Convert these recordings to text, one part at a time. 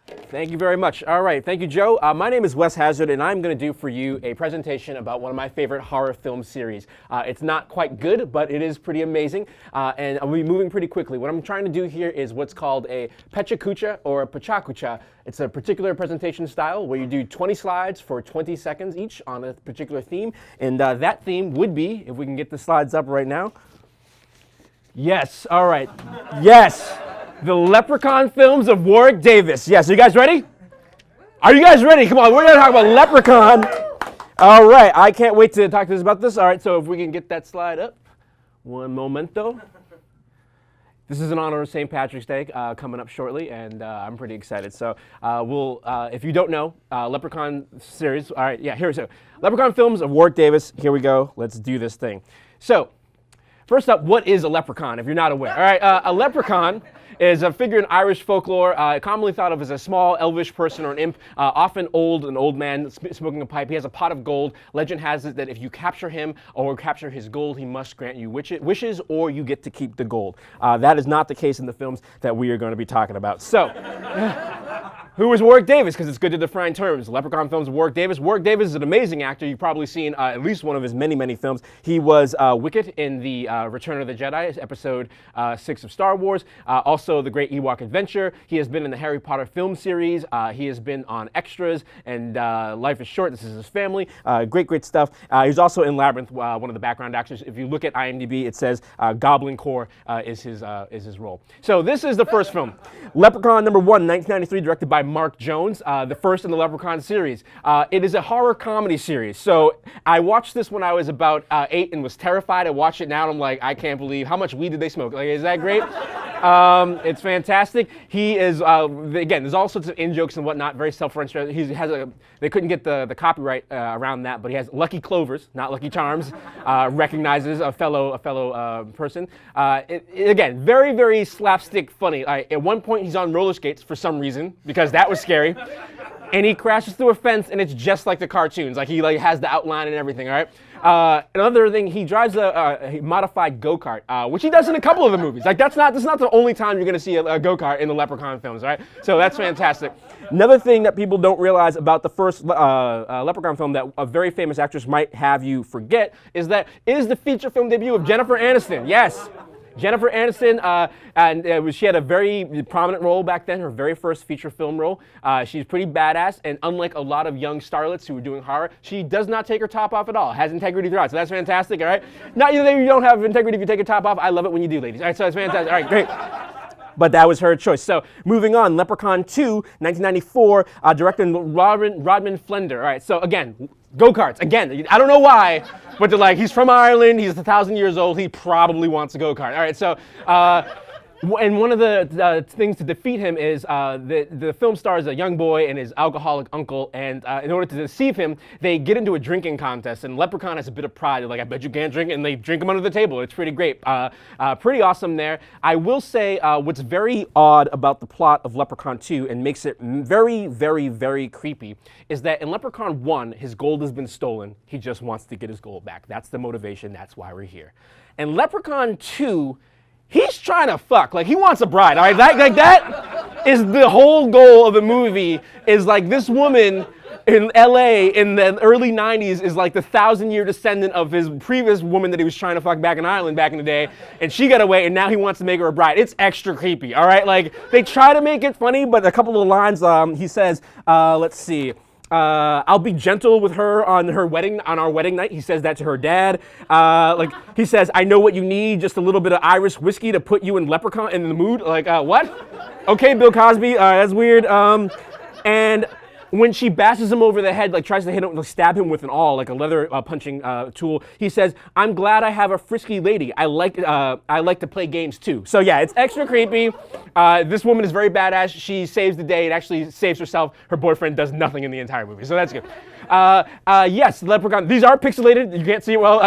Thank you very much. All right, thank you, Joe. My name is Wes Hazard, and I'm going to do for you a presentation about one of my favorite horror film series. It's not quite good, but it is pretty amazing, and I'll be moving pretty quickly. What I'm trying to do here is what's called a Pecha Kucha or a Pecha Kucha. It's a particular presentation style where you do 20 slides for 20 seconds each on a particular theme, and that theme would be, if we can get the slides up right now. Yes, all right, yes. The Leprechaun films of Warwick Davis. Yes, are you guys ready? Are you guys ready? Come on, we're going to talk about Leprechaun. All right, I can't wait to talk to us about this. All right, so if we can get that slide up. One momento. This is in honor of St. Patrick's Day coming up shortly, and I'm pretty excited. So if you don't know, Leprechaun series. All right, yeah, here we go. Leprechaun films of Warwick Davis. Here we go. Let's do this thing. So, first up, what is a leprechaun, if you're not aware? All right, a leprechaun is a figure in Irish folklore, commonly thought of as a small elvish person or an imp, often an old man smoking a pipe. He has a pot of gold. Legend has it that if you capture him or capture his gold, he must grant you wishes or you get to keep the gold. That is not the case in the films that we are going to be talking about. So, who is Warwick Davis? Because it's good to define terms. Leprechaun films of Warwick Davis. Warwick Davis is an amazing actor. You've probably seen at least one of his many, many films. He was Wicket in the Return of the Jedi, episode 6 of Star Wars. Also the Great Ewok Adventure. He has been in the Harry Potter film series. He has been on Extras and Life is Short. This is his family. Great stuff. He's also in Labyrinth, one of the background actors. If you look at IMDb, it says Goblin Core is his role. So this is the first film. Leprechaun number 1, 1993, directed by Mark Jones, the first in the Leprechaun series. It is a horror comedy series. So I watched this when I was about 8 and was terrified. I watch it now and I'm like, I can't believe how much weed did they smoke. Like, is that great? It's fantastic. He is, again, there's all sorts of in-jokes and whatnot, very self-referential. They couldn't get the copyright around that, but he has Lucky Clovers, not Lucky Charms, recognizes a fellow person. Again, very slapstick funny. At one point, he's on roller skates for some reason, because that was scary. And he crashes through a fence, and it's just like the cartoons. Like, he has the outline and everything, all right? Another thing, he drives a modified go-kart, which he does in a couple of the movies. Like, that's not the only time you're going to see a go-kart in the Leprechaun films, right? So that's fantastic. Another thing that people don't realize about the first Leprechaun film that a very famous actress might have you forget is that it is the feature film debut of Jennifer Aniston. Yes. Jennifer Aniston, she had a very prominent role back then, her very first feature film role. She's pretty badass, and unlike a lot of young starlets who were doing horror, she does not take her top off at all, has integrity throughout, so that's fantastic, all right? Not that you don't have integrity if you take your top off. I love it when you do, ladies. All right, so that's fantastic. All right, great. But that was her choice. So moving on, Leprechaun 2, 1994, directed Rodman Flender. All right, so again, go-karts. Again, I don't know why, but they're like, he's from Ireland, he's 1,000 years old, he probably wants a go-kart. All right, so, and one of the things to defeat him is the film stars a young boy and his alcoholic uncle, and in order to deceive him, they get into a drinking contest, and Leprechaun has a bit of pride. They're like, I bet you can't drink, and they drink him under the table. It's pretty great. Pretty awesome there. I will say what's very odd about the plot of Leprechaun 2 and makes it very creepy is that in Leprechaun 1, his gold has been stolen. He just wants to get his gold back. That's the motivation. That's why we're here. And Leprechaun 2, he's trying to fuck. Like, he wants a bride, all right? That is the whole goal of the movie, is like this woman in LA in the early 90s is like the 1,000-year descendant of his previous woman that he was trying to fuck back in Ireland back in the day, and she got away, and now he wants to make her a bride. It's extra creepy, all right? Like, they try to make it funny, but a couple of lines, he says, let's see, I'll be gentle with her on our wedding night. He says that to her dad. He says, I know what you need, just a little bit of Irish whiskey to put you in leprechaun in the mood. Like, what? Okay, Bill Cosby, that's weird. And when she bashes him over the head, like tries to hit him, stab him with an awl, like a leather punching tool, he says, "I'm glad I have a frisky lady. I like to play games too." So yeah, it's extra creepy. This woman is very badass. She saves the day. It actually saves herself. Her boyfriend does nothing in the entire movie, so that's good. Yes, Leprechaun. These are pixelated. You can't see it well.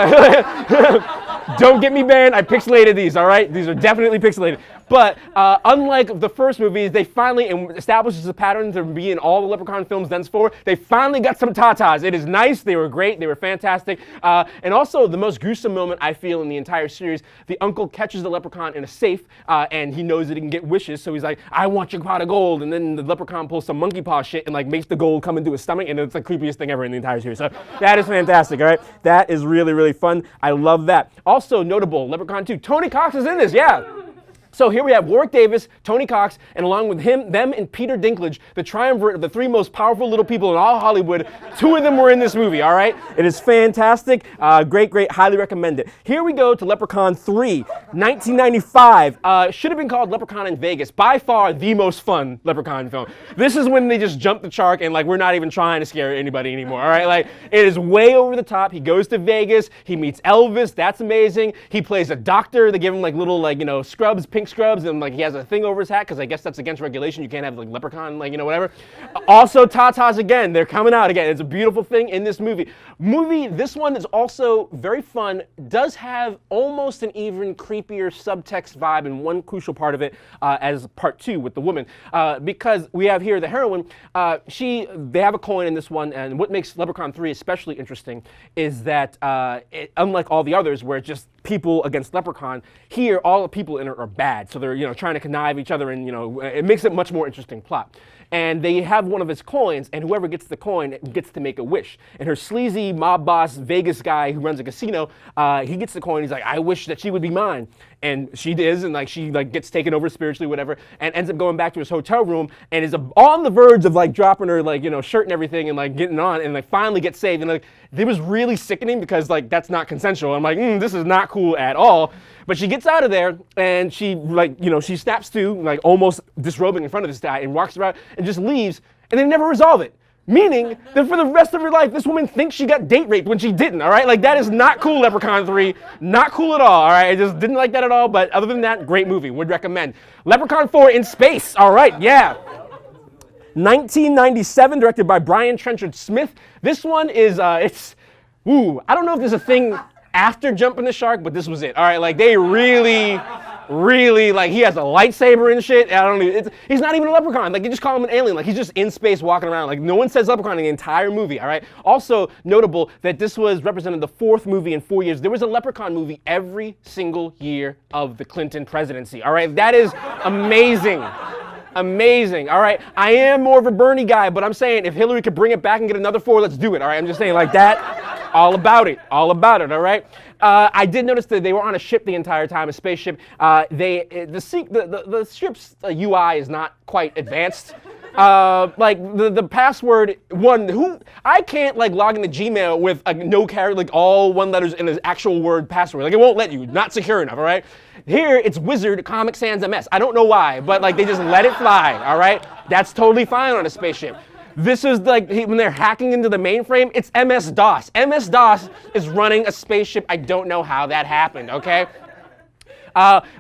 Don't get me banned. I pixelated these, all right? These are definitely pixelated. But unlike the first movies, they finally establishes a pattern to be in all the Leprechaun films thenceforth. They finally got some tatas. It is nice. They were great. They were fantastic. And also, the most gruesome moment I feel in the entire series, the uncle catches the leprechaun in a safe, and he knows that he can get wishes. So he's like, I want your pot of gold. And then the leprechaun pulls some monkey paw shit and like makes the gold come into his stomach. And it's the creepiest thing ever in the entire series. So that is fantastic, all right? That is really, really fun. I love that. Also notable, Leprechaun 2. Tony Cox is in this, yeah. So here we have Warwick Davis, Tony Cox, and along with them and Peter Dinklage, the triumvirate of the three most powerful little people in all Hollywood. Two of them were in this movie, all right? It is fantastic. Great, great. Highly recommend it. Here we go to Leprechaun 3, 1995. Should have been called Leprechaun in Vegas. By far the most fun Leprechaun film. This is when they just jump the shark and like we're not even trying to scare anybody anymore, all right? Like it is way over the top. He goes to Vegas. He meets Elvis. That's amazing. He plays a doctor. They give him like little like, you know, scrubs, pink scrubs, and like he has a thing over his hat because I guess that's against regulation. You can't have like leprechaun, like, you know, whatever. Also tatas again. They're coming out again. It's a beautiful thing in this movie. This one is also very fun. Does have almost an even creepier subtext vibe in one crucial part of it as part 2 with the woman because we have here the heroine. They have a coin in this one, and what makes Leprechaun 3 especially interesting is that unlike all the others where it's just people against Leprechaun, here all the people in it are bad, so they're, you know, trying to connive each other, and, you know, it makes it much more interesting plot. And they have one of his coins, and whoever gets the coin gets to make a wish. And her sleazy mob boss Vegas guy who runs a casino, he gets the coin. He's like, I wish that she would be mine. And she is, and like she like gets taken over spiritually, whatever, and ends up going back to his hotel room and is on the verge of like dropping her like, you know, shirt and everything and like getting on, and like finally gets saved. And like it was really sickening because like that's not consensual. I'm like, this is not cool at all. But she gets out of there and she like, you know, she snaps to like almost disrobing in front of this guy and walks around and just leaves, and they never resolve it. Meaning that for the rest of her life, this woman thinks she got date raped when she didn't, all right? Like, that is not cool, Leprechaun 3. Not cool at all, right? I just didn't like that at all, but other than that, great movie. Would recommend. Leprechaun 4 in space, all right, yeah. 1997, directed by Brian Trenchard Smith. This one is, I don't know if there's a thing after Jumping the Shark, but this was it, all right? Like, they really, like, he has a lightsaber and shit. I don't know. He's not even a leprechaun. Like, they just call him an alien. Like, he's just in space walking around. Like, no one says leprechaun in the entire movie, all right? Also notable that this was represented the 4th movie in 4 years. There was a leprechaun movie every single year of the Clinton presidency, all right? That is amazing. Amazing, all right? I am more of a Bernie guy, but I'm saying if Hillary could bring it back and get another 4, let's do it, all right? I'm just saying like that, all about it, all right? I did notice that they were on a ship the entire time, a spaceship. The ship's UI is not quite advanced. Like the password I can't like log into Gmail with no character, like all one letters in an actual word password. Like it won't let you, not secure enough, all right? Here it's Wizard Comic Sans MS. I don't know why, but like they just let it fly, all right? That's totally fine on a spaceship. This is like when they're hacking into the mainframe, it's MS-DOS. MS-DOS is running a spaceship. I don't know how that happened, okay?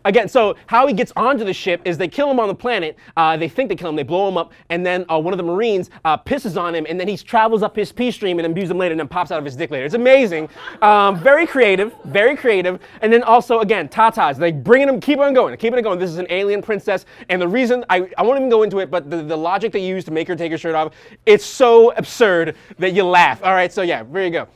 Again, so how he gets onto the ship is they kill him on the planet. They think they kill him, they blow him up, and then one of the Marines pisses on him, and then he travels up his pee stream and imbues him later, and then pops out of his dick later. It's amazing. Very creative, very creative. And then also, again, tatas. They bring him, keep on going. This is an alien princess, and the reason, I won't even go into it, but the logic they use to make her take her shirt off, it's so absurd that you laugh. All right, so yeah, there you go.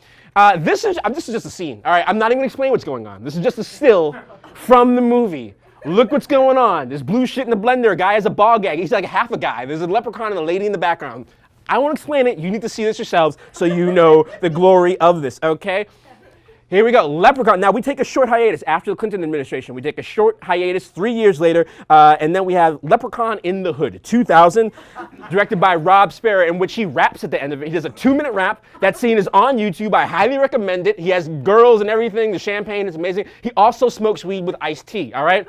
This is just a scene. All right, I'm not even gonna explain what's going on. This is just a still from the movie. Look what's going on. There's blue shit in the blender. A guy has a ball gag. He's like half a guy. There's a leprechaun and a lady in the background. I won't explain it. You need to see this yourselves so you know the glory of this, okay? Here we go, Leprechaun. Now, we take a short hiatus after the Clinton administration. We take a short hiatus 3 years later, and then we have Leprechaun in the Hood, 2000, directed by Rob Sparrow, in which he raps at the end of it. He does a 2-minute rap. That scene is on YouTube. I highly recommend it. He has girls and everything. The champagne is amazing. He also smokes weed with Ice-T, all right?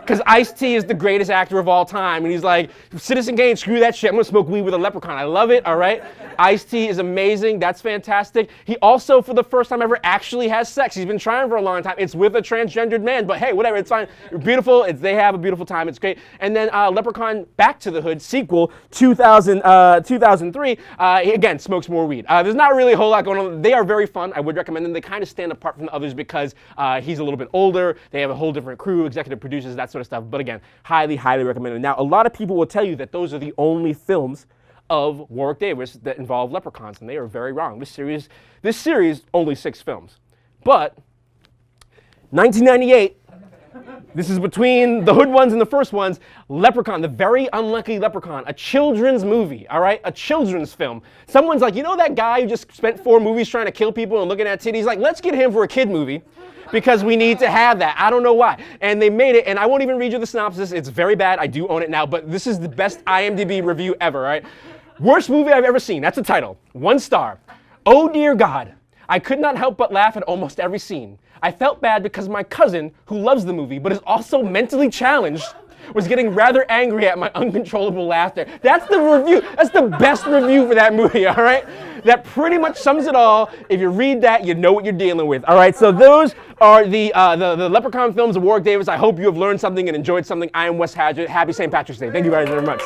Because Ice-T is the greatest actor of all time, and he's like, Citizen Kane, screw that shit. I'm going to smoke weed with a leprechaun. I love it, all right? Ice-T is amazing. That's fantastic. He also, for the first time ever, actually has has sex. He's been trying for a long time. It's with a transgendered man, but hey, whatever, it's fine. Beautiful. They have a beautiful time. It's great. And then Leprechaun Back to the Hood sequel, 2003, he again smokes more weed. There's not really a whole lot going on. They are very fun. I would recommend them. They kind of stand apart from the others because he's a little bit older. They have a whole different crew, executive producers, that sort of stuff. But again, highly, highly recommended. Now, a lot of people will tell you that those are the only films of Warwick Davis that involve leprechauns, and they are very wrong. This series, only 6 films. But 1998, this is between the Hood ones and the first ones, Leprechaun, the very unlucky Leprechaun, a children's movie, all right? A children's film. Someone's like, you know that guy who just spent 4 movies trying to kill people and looking at titties? Like, let's get him for a kid movie because we need to have that. I don't know why. And they made it, and I won't even read you the synopsis. It's very bad. I do own it now, but this is the best IMDb review ever, all right? Worst movie I've ever seen. That's the title. 1 star. Oh, dear God. I could not help but laugh at almost every scene. I felt bad because my cousin, who loves the movie but is also mentally challenged, was getting rather angry at my uncontrollable laughter. That's the review. That's the best review for that movie, all right? That pretty much sums it all. If you read that, you know what you're dealing with, all right? So those are the Leprechaun films of Warwick Davis. I hope you have learned something and enjoyed something. I am Wes Hazard. Happy St. Patrick's Day. Thank you guys very much.